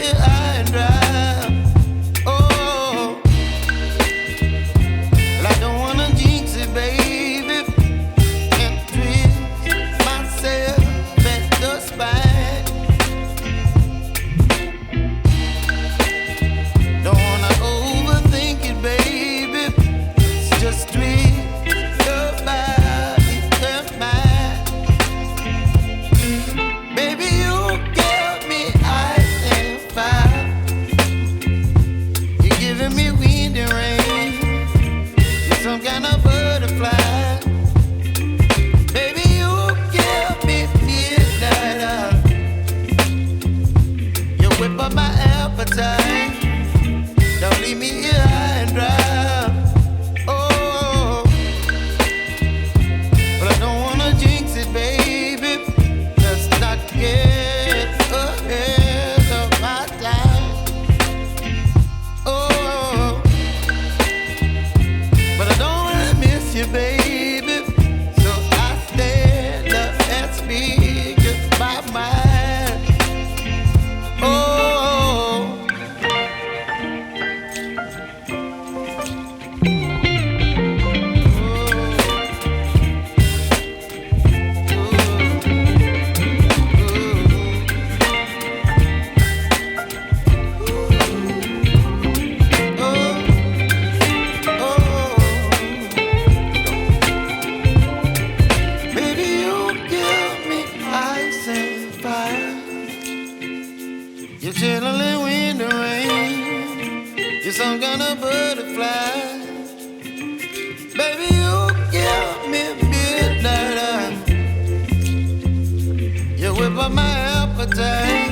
here high and dry. Oh, well, I don't wanna jinx it, baby, and twist myself at the spine. Don't wanna overthink it, baby. It's just twist your body and mine. Baby, you give me ice and fire. You're giving me wind and rain. You're some kind of butterfly. Baby, you give me midnight. You whip up my appetite. Don't leave me here high and dry. Oh, but I don't wanna jinx it, baby. Let's not get ahead of my time. Oh, but I don't wanna miss you, baby. So I stand up and speak my mind. Oh. Baby, you give me ice and fire. You're chilling wind and rain. You're some kind of butterfly. Baby, you give me midnight. You whip up my appetite.